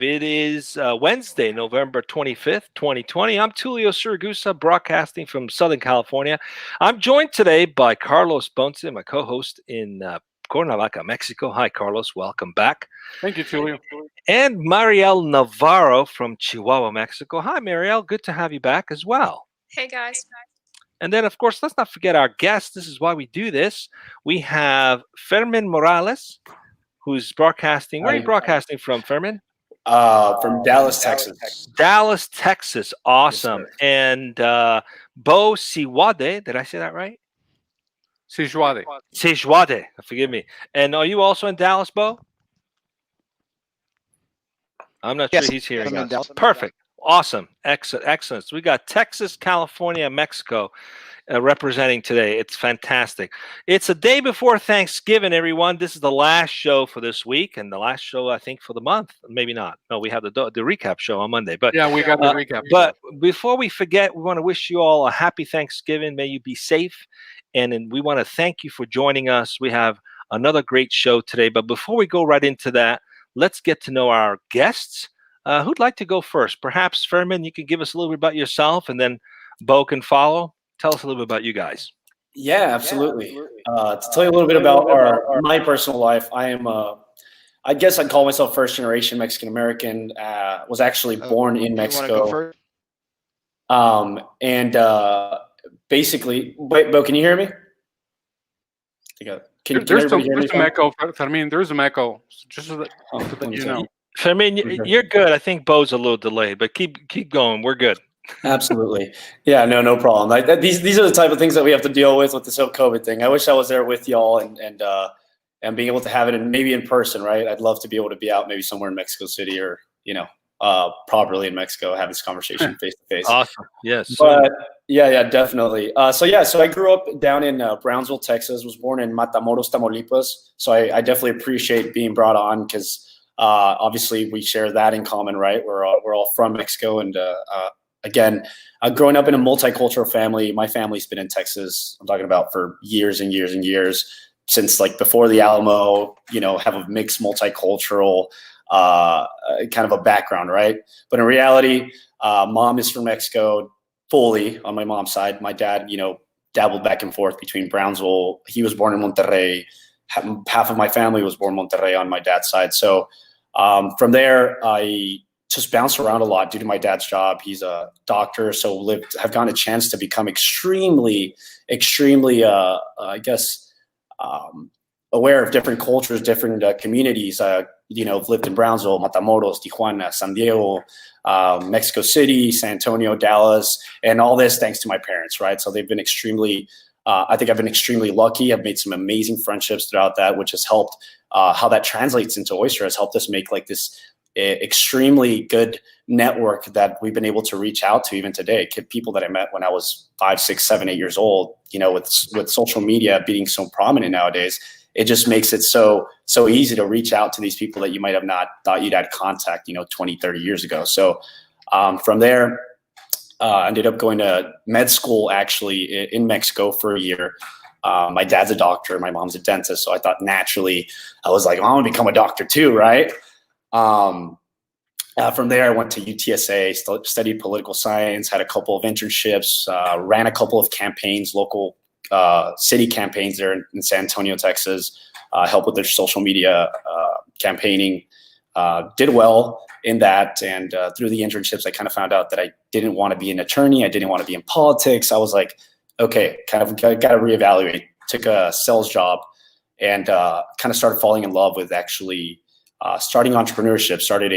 It is Wednesday, November 25th, 2020. I'm Tulio Siragusa, broadcasting from Southern California. I'm joined today by Carlos Ponce, my co-host in Cuernavaca, Mexico. Hi, Carlos. Welcome back. Thank you, Tulio. And Mariel Navarro from Chihuahua, Mexico. Hi, Mariel. Good to have you back as well. Hey, guys. And then, of course, let's not forget our guest. This is why we do this. We have Fermin Morales, who's broadcasting. Where are you broadcasting from, Fermin? From Dallas, Texas. Dallas, Texas. Awesome. Yes, and Bo Sijuade, did I say that right? Sijuade. Sijuade, forgive me. And are you also in Dallas, Bo? I'm not sure he's hearing us. Perfect. Awesome. Excellent. Excellent. So we got Texas, California, and Mexico representing today. It's fantastic. It's a day before Thanksgiving, everyone. This is the last show for this week and the last show, I think, for the month. Maybe not. No, we have the recap show on Monday. But yeah, we got the recap. But before we forget, we want to wish you all a happy Thanksgiving. May you be safe. And we want to thank you for joining us. We have another great show today. But before we go right into that, let's get to know our guests. Who'd like to go first? Perhaps, Fermin, you can give us a little bit about yourself, and then Bo can follow. Tell us a little bit about you guys. Yeah, absolutely. To tell you a little bit about my personal life, I guess I'd call myself first generation Mexican American. Was actually born in Mexico. Basically, wait, Bo, can you hear me? There's some echo, Fermin. There's some echo. Just so that you know. Fermin, you're good. I think Bo's a little delayed, but keep going. We're good. Absolutely. Yeah, no problem. These are the type of things that we have to deal with this whole COVID thing. I wish I was there with y'all and being able to have it maybe in person, right? I'd love to be able to be out maybe somewhere in Mexico City or, properly in Mexico, have this conversation face to face. Awesome. Yes. But yeah, definitely. So I grew up down in Brownsville, Texas, was born in Matamoros, Tamaulipas. So I definitely appreciate being brought on because obviously we share that in common, right? We're all from Mexico. And again, growing up in a multicultural family, my family's been in Texas, I'm talking about for years and years and years, since like before the Alamo, have a mixed multicultural kind of a background, right? But in reality, mom is from Mexico fully on my mom's side. My dad, dabbled back and forth between Brownsville. He was born in Monterrey. Half of my family was born in Monterrey on my dad's side. So from there, I just bounced around a lot due to my dad's job. He's a doctor, so have gotten a chance to become extremely, aware of different cultures, different communities. Lived in Brownsville, Matamoros, Tijuana, San Diego, Mexico City, San Antonio, Dallas, and all this thanks to my parents, right? So they've been extremely, I think I've been extremely lucky. I've made some amazing friendships throughout that, which has helped, how that translates into Oyster has helped us make like this extremely good network that we've been able to reach out to even today. People that I met when I was 5, 6, 7, 8 years old, with social media being so prominent nowadays, it just makes it so easy to reach out to these people that you might have not thought you'd had contact, 20, 30 years ago. So from there, I ended up going to med school actually in Mexico for a year. My dad's a doctor, my mom's a dentist. So I thought naturally, I was like, I want to become a doctor too, right? From there, I went to UTSA, studied political science, had a couple of internships, ran a couple of campaigns, local city campaigns there in San Antonio, Texas, helped with their social media campaigning, did well in that. And through the internships, I kind of found out that I didn't want to be an attorney. I didn't want to be in politics. I was like, okay, kind of got to reevaluate. Took a sales job and kind of started falling in love with actually starting entrepreneurship, started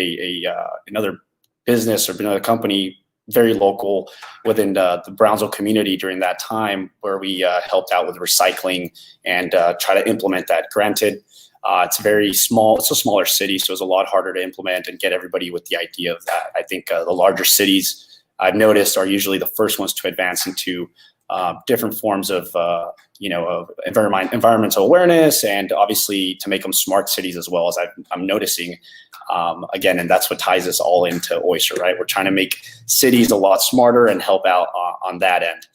another business or another company, very local within the Brownsville community during that time, where we helped out with recycling and try to implement that. Granted, it's very small. It's a smaller city, so it's a lot harder to implement and get everybody with the idea of that. I think the larger cities I've noticed are usually the first ones to advance into different forms of environmental awareness, and obviously to make them smart cities as well, as I'm noticing. Again, and that's what ties us all into Oyster, right? We're trying to make cities a lot smarter and help out on that end.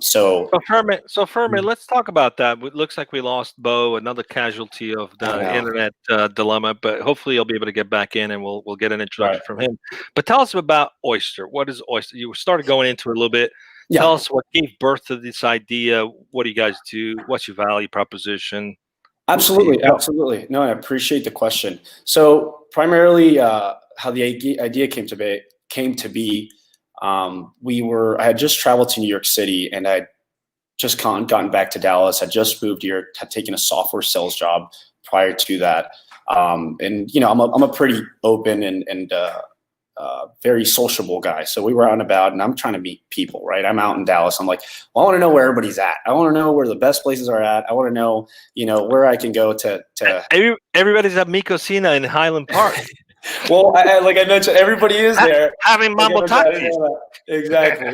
So Fermin, let's talk about that. It looks like we lost Bo, another casualty of the internet dilemma. But hopefully, you'll be able to get back in, and we'll get an introduction from him. But tell us about Oyster. What is Oyster? You started going into it a little bit. Yeah. Tell us what gave birth to this idea. What do you guys do? What's your value proposition? Absolutely. No, I appreciate the question. So primarily, how the idea came to be. I had just traveled to New York City, and I'd just gotten back to Dallas. I just moved here, had taken a software sales job prior to that. And I'm a pretty open and very sociable guy. So we were out and about, and I'm trying to meet people, right? I'm out in Dallas. I'm like, well, I want to know where everybody's at. I want to know where the best places are at. I want to know, where I can go to. Everybody's at Mikosina in Highland Park. Well, like I mentioned, everybody is there having mambo tacos. Exactly.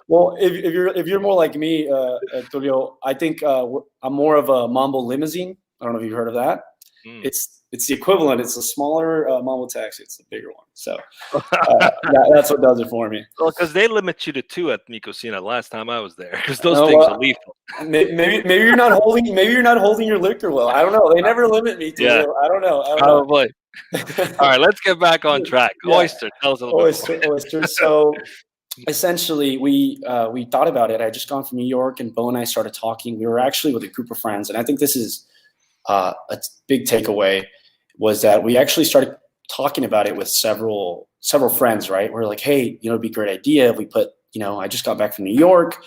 Well, if you're more like me, Tulio, I think I'm more of a mambo limousine. I don't know if you've heard of that. It's the equivalent. It's a smaller mambo taxi. It's a bigger one. So that's what does it for me. Well, because they limit you to 2 at Mikosina last time I was there, because those things are lethal. Maybe you're not holding. Maybe you're not holding your liquor well. I don't know. They never limit me to. Yeah. I don't know. Probably. All right, let's get back on track. Yeah. Oyster, tell us a little bit. Oyster. So essentially, we thought about it. I had just gone from New York, and Bo and I started talking. We were actually with a group of friends, and I think this is a big takeaway, was that we actually started talking about it with several friends. Right, we're like, hey, it'd be a great idea if we put, I just got back from New York.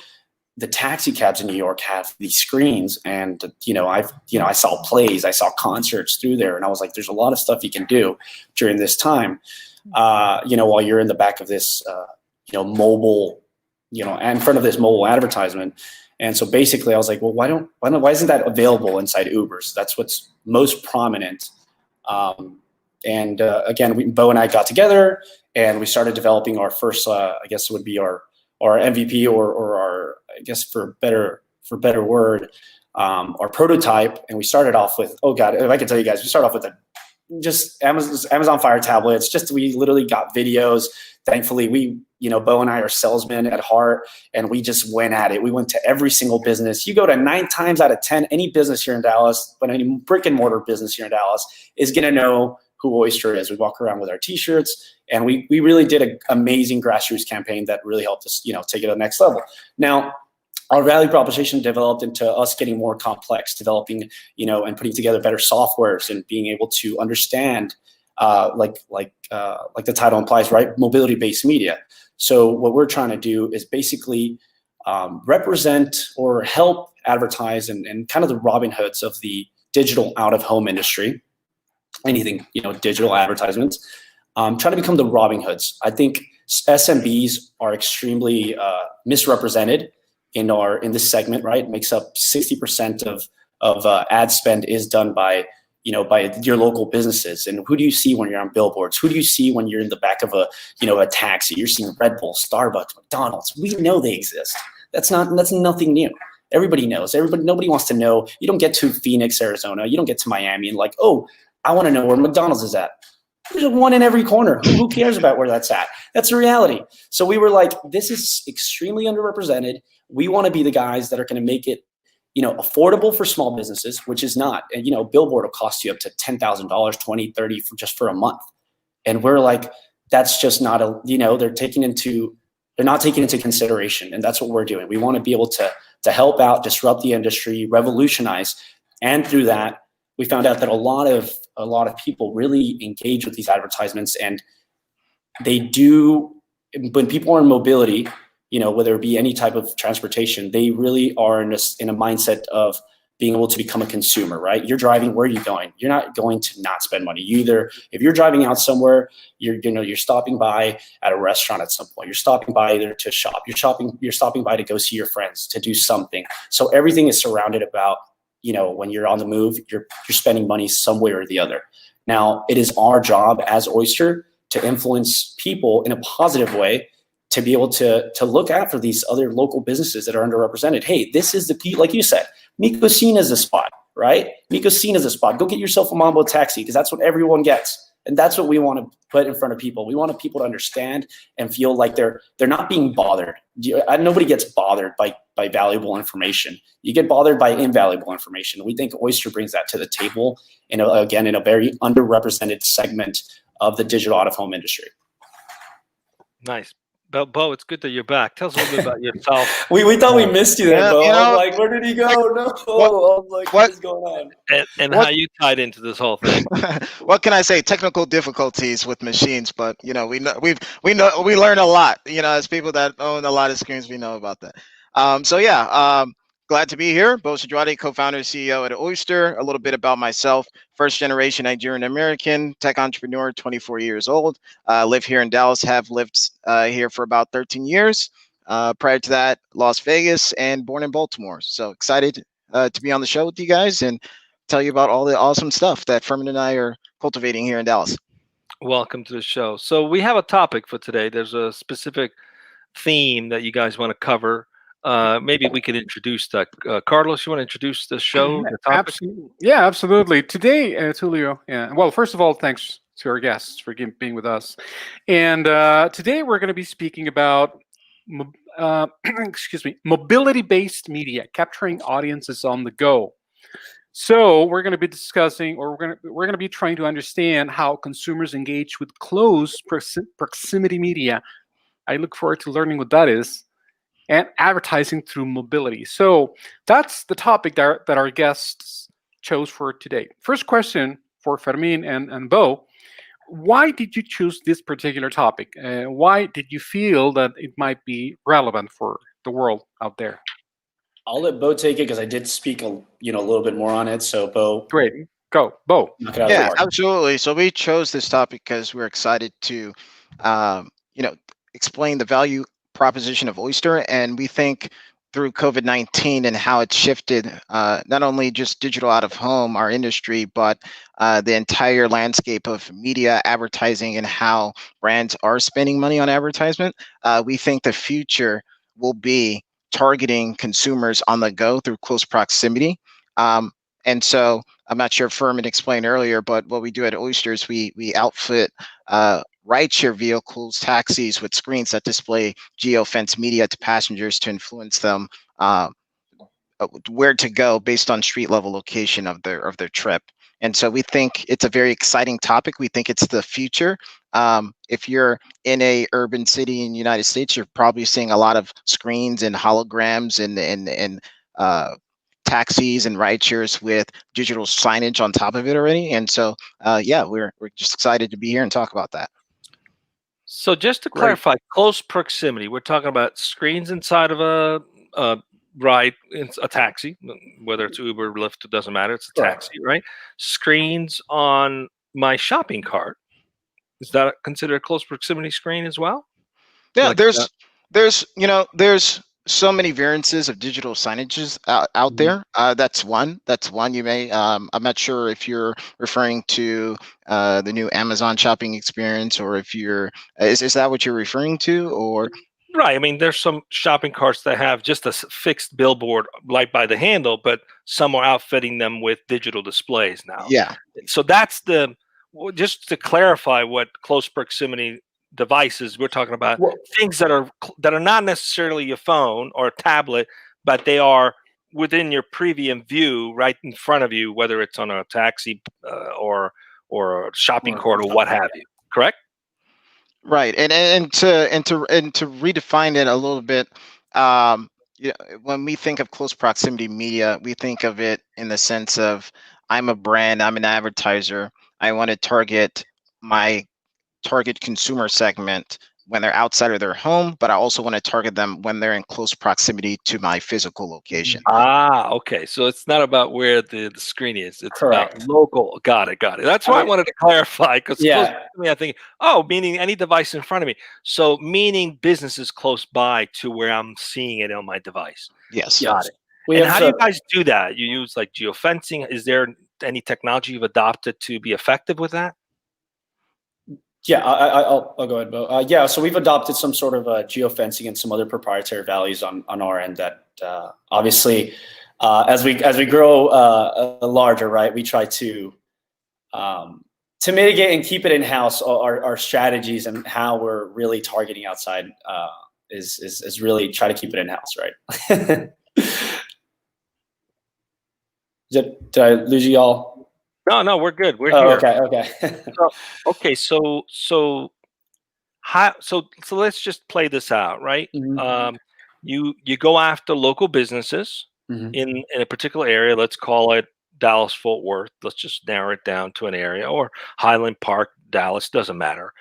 The taxi cabs in New York have these screens, and I saw plays, I saw concerts through there, and I was like, there's a lot of stuff you can do during this time, while you're in the back of this, mobile, in front of this mobile advertisement. And so basically, I was like, well, why isn't that available inside Ubers? That's what's most prominent. Again, Bo and I got together, and we started developing our first, I guess it would be our MVP or our, I guess for better word, our prototype. And we started off with, oh God, if I can tell you guys, we started off with just Amazon Fire tablets. We literally got videos. Thankfully, Bo and I are salesmen at heart, and we just went at it. We went to every single business. You go to 9 times out of 10, any business here in Dallas, but any brick and mortar business here in Dallas is going to know who Oyster is. We walk around with our T-shirts, and we really did an amazing grassroots campaign that really helped us, take it to the next level. Now, our value proposition developed into us getting more complex, developing, and putting together better softwares and being able to understand, like the title implies, right? Mobility-based media. So what we're trying to do is basically represent or help advertise and kind of the Robin Hoods of the digital out-of-home industry. Anything, digital advertisements, trying to become the Robin Hoods. I think SMBs are extremely misrepresented in this segment, right? It makes up 60% of ad spend is done by your local businesses. And who do you see when you're on billboards? Who do you see when you're in the back of a taxi? You're seeing Red Bull, Starbucks, McDonald's. We know they exist. That's nothing new. Everybody knows. Nobody wants to know. You don't get to Phoenix, Arizona. You don't get to Miami and like, oh, I want to know where McDonald's is at. There's one in every corner. Who cares about where that's at? That's the reality. So we were like, this is extremely underrepresented. We want to be the guys that are going to make it, affordable for small businesses, which is not. And, billboard will cost you up to $10,000, $20,000, $30,000 just for a month. And we're like, that's just not they're not taking into consideration. And that's what we're doing. We want to be able to help out, disrupt the industry, revolutionize. And through that, we found out that a lot of people really engage with these advertisements, and they do. When people are in mobility, whether it be any type of transportation, they really are in a mindset of being able to become a consumer, right? You're driving, where are you going? You're not going to not spend money. If you're driving out somewhere, you're stopping by at a restaurant at some point. You're stopping by either to shop. You're stopping by to go see your friends, to do something. So everything is surrounded about, when you're on the move, you're spending money some way or the other. Now, it is our job as Oyster to influence people in a positive way, to be able to look out for these other local businesses that are underrepresented. Hey, this is like you said, Mikosina is a spot, right? Mikosina is a spot. Go get yourself a Mambo taxi, because that's what everyone gets. And that's what we want to put in front of people. We want people to understand and feel like they're not being bothered. Nobody gets bothered by valuable information. You get bothered by invaluable information. We think Oyster brings that to the table, and again, in a very underrepresented segment of the digital out-of-home industry. Nice. Bo, it's good that you're back. Tell us a little bit about yourself. We thought we missed you there, Yeah, Bo. you know, I'm like, where did he go? No. I'm like, what is going on? And how you tied into this whole thing. What can I say? Technical difficulties with machines, but you know, we learn a lot. You know, as people that own a lot of screens, we know about that. So yeah, glad to be here. Bo Sijuade, co-founder, CEO at Oyster. A little bit about myself: first generation Nigerian American, tech entrepreneur, 24 years old. Live here in Dallas. Have lived here for about 13 years. Prior to that, Las Vegas, and born in Baltimore. So excited to be on the show with you guys and tell you about all the awesome stuff that Fermin and I are cultivating here in Dallas. Welcome to the show. So we have a topic for today. There's a specific theme that you guys want to cover. Maybe we could introduce that. Carlos, you want to introduce the show? The topic? Absolutely. Yeah, absolutely. Today, Tulio. Yeah. Well, first of all, thanks to our guests for being with us. And today we're going to be speaking about mobility-based media, capturing audiences on the go. So we're going to be discussing, or we're going to be trying to understand how consumers engage with close proximity media. I look forward to learning what that is, and advertising through mobility. So that's the topic that our guests chose for today. First question for Fermin and Bo: why did you choose this particular topic? Why did you feel that it might be relevant for the world out there? I'll let Bo take it because I did speak a little bit more on it. So Bo, Great, go, Bo. Yeah, absolutely. So we chose this topic because we're excited to, explain the value proposition of Oyster, and we think through COVID-19 and how it shifted not only just digital out of home, our industry, but the entire landscape of media advertising and how brands are spending money on advertisement. We think the future will be targeting consumers on the go through close proximity. And so I'm not sure if Fermin explained earlier, but what we do at Oyster is we outfit rideshare vehicles, taxis with screens that display geofence media to passengers to influence them where to go based on street level location of their trip. And so we think it's a very exciting topic. We think it's the future. If you're in a urban city in the United States, you're probably seeing a lot of screens and holograms and taxis and rideshares with digital signage on top of it already. And so, yeah, we're just excited to be here and talk about that. So just to clarify, close proximity, we're talking about screens inside of a ride, a taxi, whether it's Uber, Lyft, it doesn't matter. It's a taxi, right? Screens on my shopping cart. Is that considered a close proximity screen as well? Yeah, there's so many variances of digital signages out there. That's one. You may. I'm not sure if you're referring to the new Amazon shopping experience, or if you're. Is that what you're referring to, or? Right. I mean, there's some shopping carts that have just a fixed billboard right by the handle, but some are outfitting them with digital displays now. Yeah. So that's just to clarify what close proximity devices we're talking about. Things that are not necessarily your phone or a tablet, but they are within your preview view, right in front of you, whether it's on a taxi or a shopping cart or what have you. Correct? Right, and to redefine it a little bit, when we think of close proximity media, we think of it in the sense of I'm a brand, I'm an advertiser, I want to target my target consumer segment when they're outside of their home, but I also want to target them when they're in close proximity to my physical location. Okay. So it's not about where the screen is. It's about local. Got it. That's why I wanted to clarify, because I think, meaning any device in front of me. So meaning businesses close by to where I'm seeing it on my device. Yes. Got it. And how do you guys do that? You use like geofencing? Is there any technology you've adopted to be effective with that? Yeah, I'll go ahead, Bo. Yeah, so we've adopted some sort of geofencing and some other proprietary values on our end that obviously, as we grow larger, right, we try to to mitigate and keep it in house, our strategies and how we're really targeting outside is really try to keep it in house, right? Did I lose you all? No, we're good. We're Oh, here. okay. So let's just play this out, right? Mhm. You go after local businesses Mhm. in a particular area. Let's call it Dallas Fort Worth. Let's just narrow it down to an area, or Highland Park, Dallas, doesn't matter.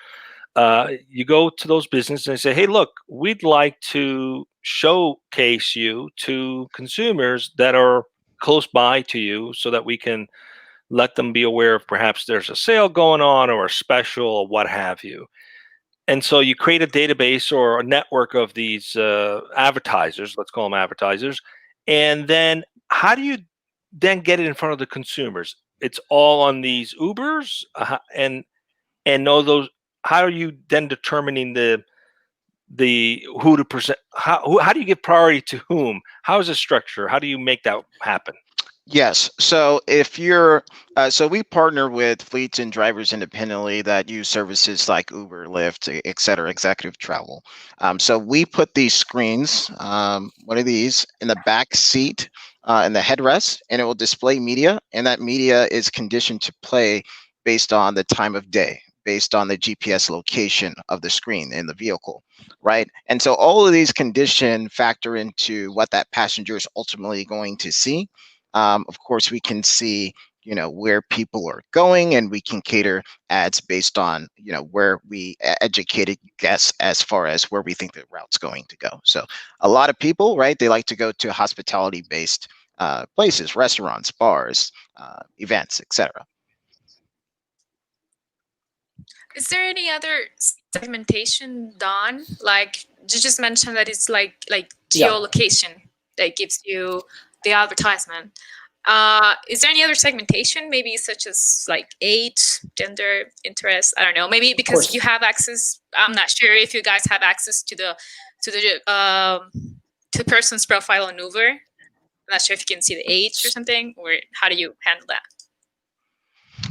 You go to those businesses and say, hey, look, we'd like to showcase you to consumers that are close by to you so that we can let them be aware of perhaps there's a sale going on or a special or what have you. And so you create a database or a network of these advertisers, let's call them advertisers. And then how do you then get it in front of the consumers? It's all on these Ubers and know those. How are you then determining the who to present? How do you give priority to whom? How is the structure? How do you make that happen? Yes. So if you're, so we partner with fleets and drivers independently that use services like Uber, Lyft, et cetera, executive travel. So we put these screens, one of these, in the back seat, in the headrest, and it will display media. And that media is conditioned to play based on the time of day, based on the GPS location of the screen in the vehicle, right? And so all of these condition factor into what that passenger is ultimately going to see. Of course, we can see, where people are going, and we can cater ads based on, where we educated guests as far as where we think the route's going to go. So a lot of people, right, they like to go to hospitality-based places, restaurants, bars, events, etc. Is there any other segmentation done? Like you just mentioned that it's like geolocation that gives you the advertisement. Is there any other segmentation, maybe such as like age, gender, interest? I don't know. Maybe because you have access. I'm not sure if you guys have access to the person's profile on Uber. I'm not sure if you can see the age or something, or how do you handle that?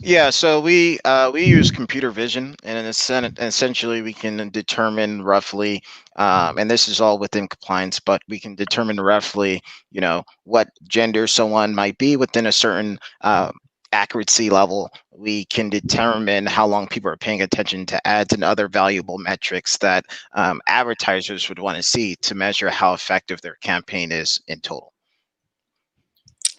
Yeah, so we use computer vision, and essentially we can determine roughly, and this is all within compliance, but we can determine roughly, what gender someone might be within a certain accuracy level. We can determine how long people are paying attention to ads and other valuable metrics that advertisers would want to see to measure how effective their campaign is in total.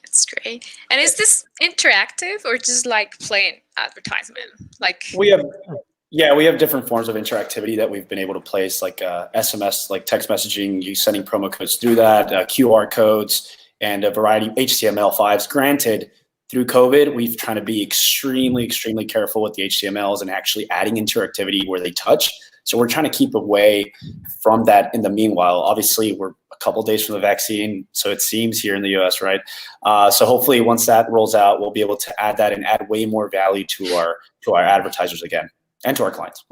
That's great. And is this interactive or just like plain advertisement? Like we have different forms of interactivity that we've been able to place, like SMS, like text messaging, you sending promo codes through that, QR codes, and a variety of HTML5s. Granted, through COVID, we've tried to be extremely, extremely careful with the HTMLs and actually adding interactivity where they touch. So we're trying to keep away from that in the meanwhile. Obviously, we're a couple of days from the vaccine, so it seems here in the US, right? So hopefully once that rolls out, we'll be able to add that and add way more value to our advertisers again and to our clients.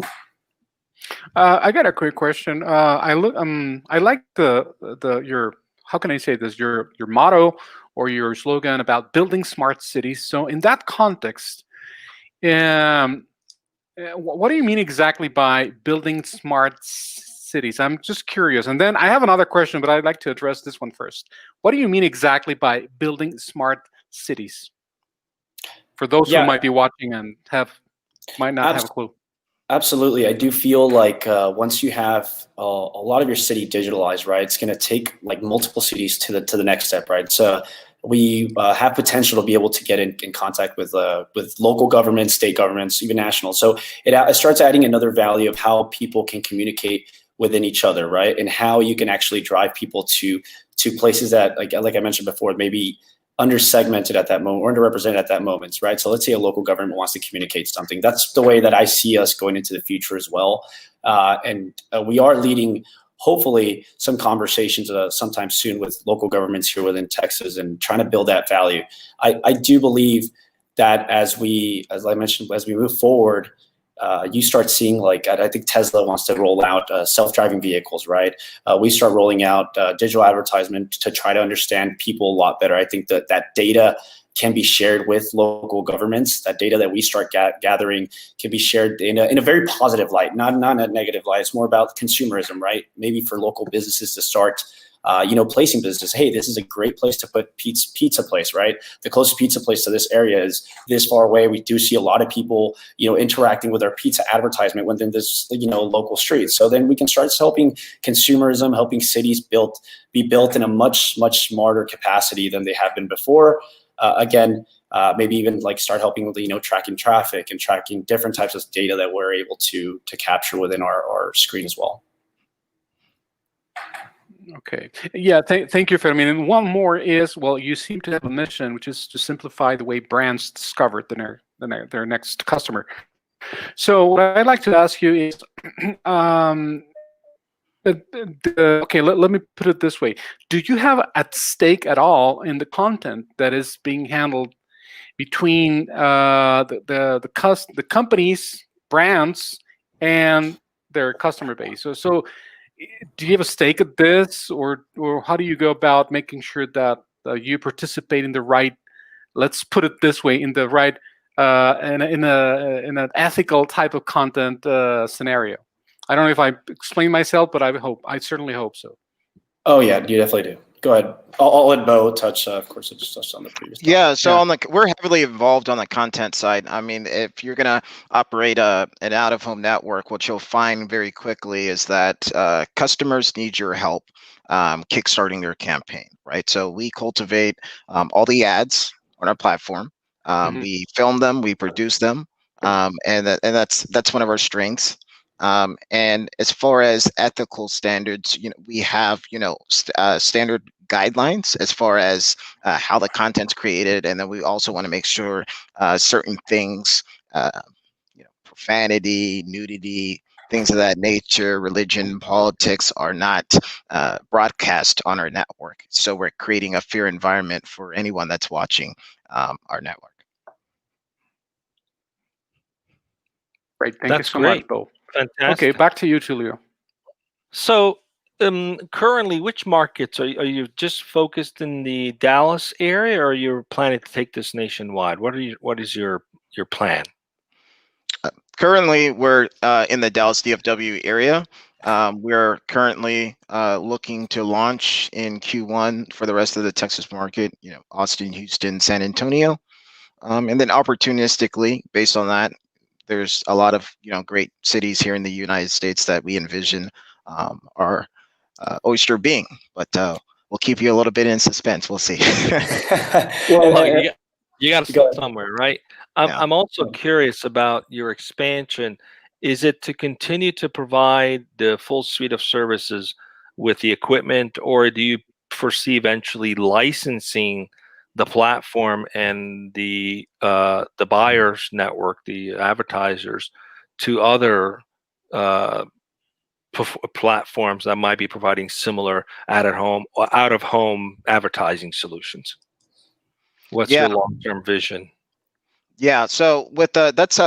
I got a quick question. I like your, how can I say this, your motto or your slogan about building smart cities. So in that context, what do you mean exactly by building smart cities? I'm just curious. And then I have another question, but I'd like to address this one first. What do you mean exactly by building smart cities? For those who might be watching and might not have a clue. Absolutely. I do feel like once you have a lot of your city digitalized, right, it's going to take like multiple cities to the next step, right? So we have potential to be able to get in contact with local governments, state governments, even national. So it starts adding another value of how people can communicate within each other, right? And how you can actually drive people to places that, like I mentioned before, maybe under-segmented at that moment or underrepresented at that moment, right? So let's say a local government wants to communicate something. That's the way that I see us going into the future as well. And we are leading, hopefully, some conversations sometime soon with local governments here within Texas and trying to build that value. I do believe that as I mentioned, as we move forward, you start seeing, like, I think Tesla wants to roll out self-driving vehicles, right? We start rolling out digital advertisement to try to understand people a lot better. I think that data can be shared with local governments. That data that we start gathering can be shared in a very positive light, not a negative light. It's more about consumerism, right? Maybe for local businesses to start placing business. Hey, this is a great place to put pizza place, right? The closest pizza place to this area is this far away. We do see a lot of people, interacting with our pizza advertisement within this, local street. So then we can start helping consumerism, helping cities be built in a much, much smarter capacity than they have been before. Maybe even like start helping with, tracking traffic and tracking different types of data that we're able to capture within our screen as well. Okay. Yeah. Thank you, Fermin. And one more is, well, you seem to have a mission, which is to simplify the way brands discover their next customer. So what I'd like to ask you is, okay, let me put it this way. Do you have at stake at all in the content that is being handled between the companies, brands, and their customer base? So do you have a stake at this, or how do you go about making sure that you participate in the right, let's put it this way, in the right in an ethical type of content scenario? I don't know if I explained myself, but I certainly hope so. Oh yeah, you definitely do. Go ahead. I'll let Bo touch. Of course, I just touched on the previous. Yeah. So we're heavily involved on the content side. I mean, if you're gonna operate an out-of-home network, what you'll find very quickly is that customers need your help kickstarting their campaign, right? So we cultivate all the ads on our platform. We film them, we produce them, and that's one of our strengths. And as far as ethical standards, we have standard guidelines as far as how the content's created, and then we also want to make sure certain things, profanity, nudity, things of that nature, religion, politics, are not broadcast on our network. So we're creating a fair environment for anyone that's watching our network. Great, thank you so much, Bo. Fantastic. Okay, back to you, Tulio. So currently, which markets are you just focused in the Dallas area, or are you planning to take this nationwide? What is your plan? Currently, we're in the Dallas DFW area. We're currently looking to launch in Q1 for the rest of the Texas market, Austin, Houston, San Antonio. And then opportunistically, based on that, there's a lot of great cities here in the United States that we envision our Oyster being, but we'll keep you a little bit in suspense. We'll see. Well, you got to start somewhere, right? I'm also curious about your expansion. Is it to continue to provide the full suite of services with the equipment, or do you foresee eventually licensing the platform and the buyers network, the advertisers, to other platforms that might be providing similar out of home advertising solutions? What's your long-term vision? Yeah, so with that's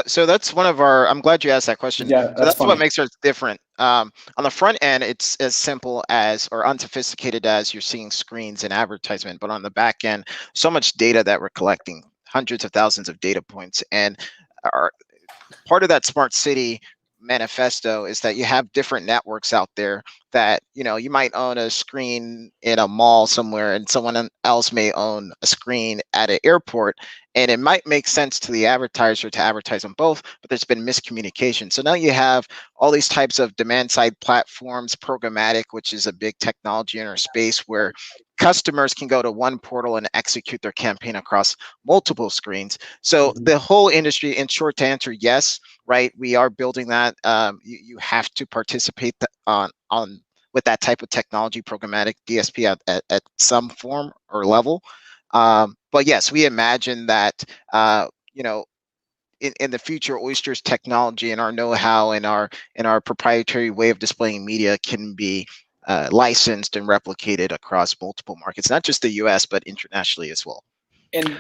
one of our. I'm glad you asked that question. Yeah, so that's what makes us different. On the front end, it's as simple as, or unsophisticated as, you're seeing screens and advertisement. But on the back end, so much data that we're collecting, hundreds of thousands of data points, and part of that smart city manifesto is that you have different networks out there that you might own a screen in a mall somewhere, and someone else may own a screen at an airport, and it might make sense to the advertiser to advertise on both, but there's been miscommunication. So now you have all these types of demand side platforms, programmatic, which is a big technology in our space, where customers can go to one portal and execute their campaign across multiple screens. So the whole industry, in short, to answer yes, right, we are building that. You have to participate on with that type of technology, programmatic DSP at some form or level. But yes, we imagine that in the future, Oyster's technology and our know-how and our proprietary way of displaying media can be licensed and replicated across multiple markets, not just the US, but internationally as well. And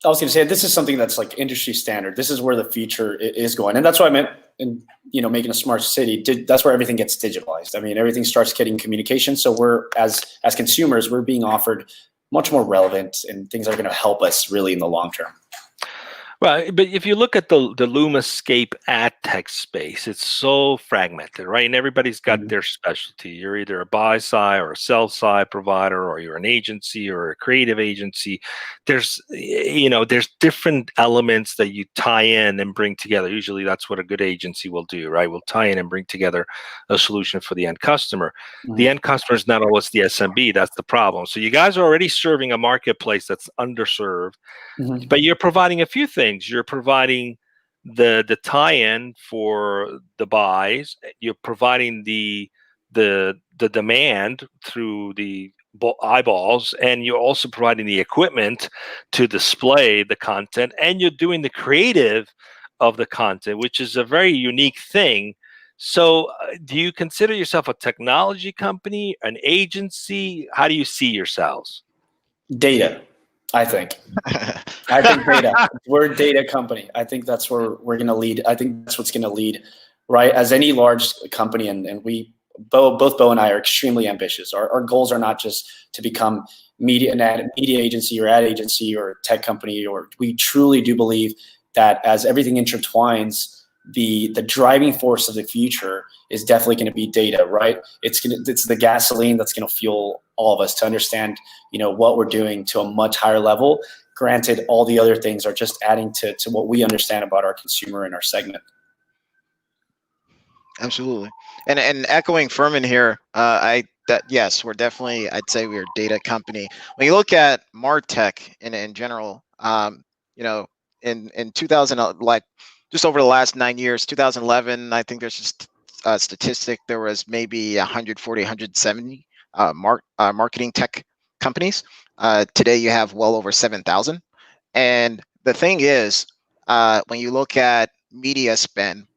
I was going to say, this is something that's like industry standard. This is where the future is going. And that's what I meant in, making a smart city. That's where everything gets digitalized. I mean, everything starts getting communication. So we're, as consumers, we're being offered much more relevant and things that are going to help us really in the long term. Well, but if you look at the LumaScape ad tech space, it's so fragmented, right? And everybody's got their specialty. You're either a buy side or a sell side provider, or you're an agency or a creative agency. There's different elements that you tie in and bring together. Usually that's what a good agency will do, right? We'll tie in and bring together a solution for the end customer. The end customer is not always the SMB. That's the problem. So you guys are already serving a marketplace that's underserved, but you're providing a few things. You're providing the tie-in for the buys. You're providing the demand through the eyeballs, and you're also providing the equipment to display the content, and you're doing the creative of the content, which is a very unique thing. So do you consider yourself a technology company, an agency? How do you see yourselves? Data, I think. I think data. We're a data company. I think that's where we're going to lead. I think that's what's going to lead, right? As any large company, and both Bo and I are extremely ambitious. Our goals are not just to become media agency or ad agency or tech company, or we truly do believe that as everything intertwines, the driving force of the future is definitely going to be data, right? It's the gasoline that's going to fuel all of us to understand, what we're doing to a much higher level. Granted, all the other things are just adding to what we understand about our consumer and our segment. Absolutely. And echoing Fermin here, yes, we're definitely, I'd say we're a data company. When you look at MarTech in general, in 2000, like just over the last 9 years, 2011, I think there's just a statistic, there was maybe 140, 170 marketing tech companies. Today you have well over 7,000. And the thing is, when you look at media spend,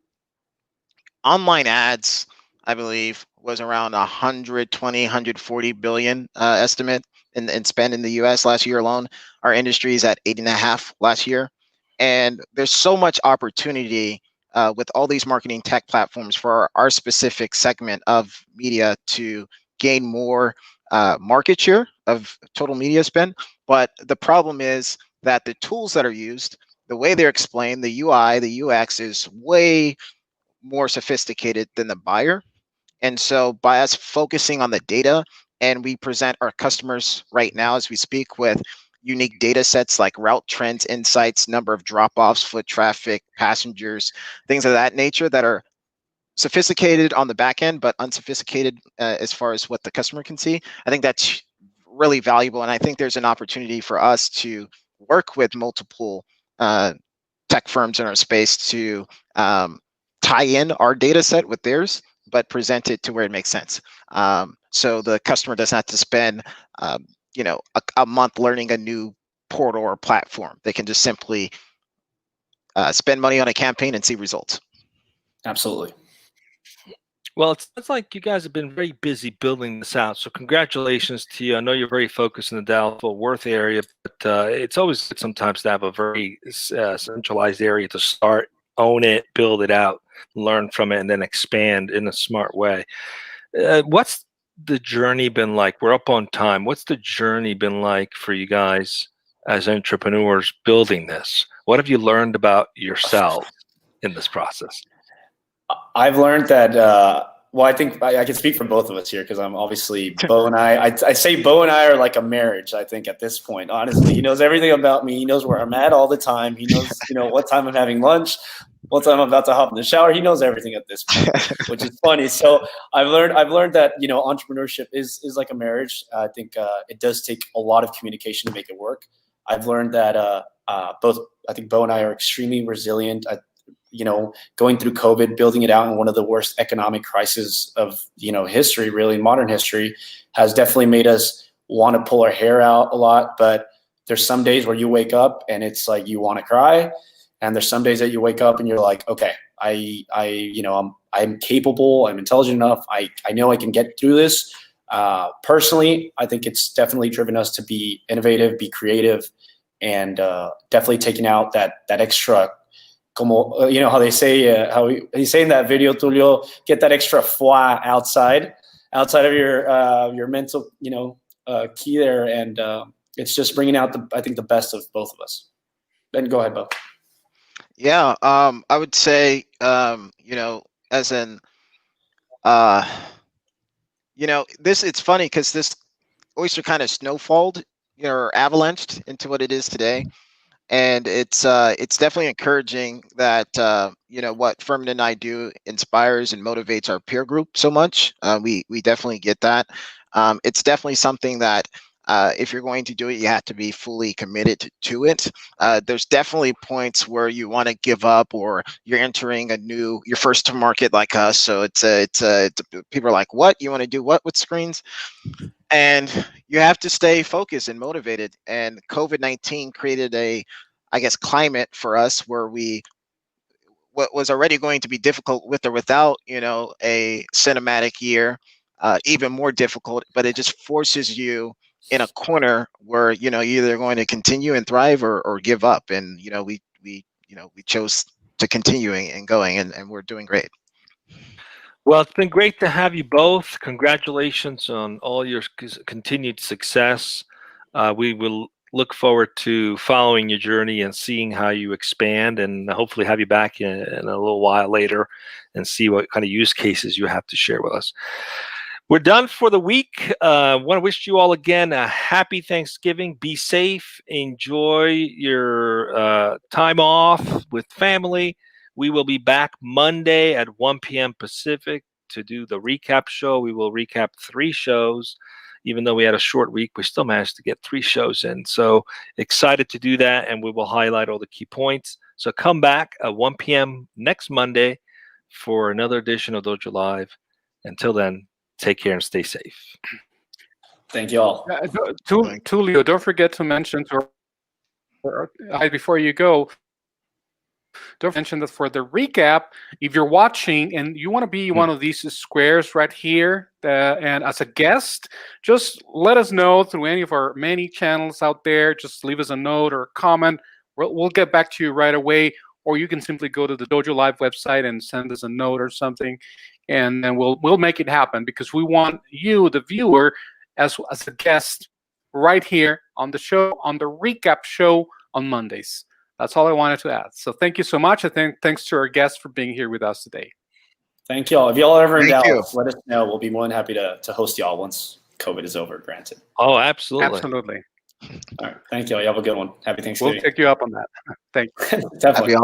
online ads, I believe, was around 120, 140 billion estimate in spend in the US last year alone. Our industry is at 8.5 last year. And there's so much opportunity with all these marketing tech platforms for our specific segment of media to gain more market share of total media spend. But the problem is that the tools that are used, the way they're explained, the UI, the UX is way more sophisticated than the buyer. And so by us focusing on the data, and we present our customers right now as we speak with unique data sets like route trends, insights, number of drop-offs, foot traffic, passengers, things of that nature that are sophisticated on the back end, but unsophisticated as far as what the customer can see. I think that's really valuable. And I think there's an opportunity for us to work with multiple tech firms in our space to tie in our data set with theirs, but present it to where it makes sense. So the customer doesn't have to spend a month learning a new portal or platform. They can just simply spend money on a campaign and see results. Absolutely. Well, it's like you guys have been very busy building this out. So congratulations to you. I know you're very focused in the Dallas-Fort Worth area, but it's always good sometimes to have a very centralized area to start, own it, build it out, learn from it, and then expand in a smart way. What's the journey been like? We're up on time. What's the journey been like for you guys as entrepreneurs building this? What have you learned about yourself in this process? I've learned that, I think I can speak for both of us here because I'm obviously Bo and I say Bo and I are like a marriage, I think, at this point. Honestly, he knows everything about me. He knows where I'm at all the time. He knows, what time I'm having lunch, what time I'm about to hop in the shower. He knows everything at this point, which is funny. So I've learned that, entrepreneurship is like a marriage. I think it does take a lot of communication to make it work. I've learned that I think Bo and I are extremely resilient. Going through COVID, building it out in one of the worst economic crises of, history, really modern history, has definitely made us want to pull our hair out a lot. But there's some days where you wake up and it's like you want to cry. And there's some days that you wake up and you're like, okay, I'm capable, I'm intelligent enough. I know I can get through this. Personally, I think it's definitely driven us to be innovative, be creative, and definitely taking out that extra, como, how they say, how he say in that video, Tulio, get that extra foi outside of your mental, key there, and it's just bringing out I think the best of both of us. Then go ahead, Bo. Yeah, I would say, as in, it's funny because this Oyster kind of snowfalled, or avalanched into what it is today. And it's definitely encouraging that what Fermin and I do inspires and motivates our peer group so much. We definitely get that. It's definitely something that if you're going to do it, you have to be fully committed to it. There's definitely points where you want to give up, or you're entering you're first to market like us. So it's people are like, what, you want to do what with screens? And you have to stay focused and motivated. And COVID-19 created I guess, climate for us where what was already going to be difficult with or without, a cinematic year, even more difficult. But it just forces you in a corner where you're either going to continue and thrive or give up. And we chose to continuing and going, and we're doing great. Well, it's been great to have you both. Congratulations on all your continued success. We will look forward to following your journey and seeing how you expand, and hopefully have you back in a little while later and see what kind of use cases you have to share with us. We're done for the week. Want to wish you all again a happy Thanksgiving. Be safe. Enjoy your time off with family. We will be back Monday at 1 p.m. Pacific to do the recap show. We will recap 3 shows. Even though we had a short week, we still managed to get 3 shows in. So excited to do that, and we will highlight all the key points. So come back at 1 p.m. next Monday for another edition of Dojo Live. Until then, take care and stay safe. Thank you all. Tulio, don't forget to mention before you go, don't mention that for the recap, if you're watching and you want to be one of these squares right here, and as a guest, just let us know through any of our many channels out there. Just leave us a note or a comment. We'll get back to you right away. Or you can simply go to the DojoLIVE website and send us a note or something, and then we'll make it happen, because we want you, the viewer, as a guest right here on the show, on the recap show on Mondays. That's all I wanted to add. So thank you so much. Thanks to our guests for being here with us today. Thank you all. If y'all are ever in Dallas, let us know. We'll be more than happy to host y'all once COVID is over, granted. Oh, absolutely. Absolutely. All right. Thank you all. You have a good one. Happy Thanksgiving. We'll take you up on that. Thank you. Definitely. Happy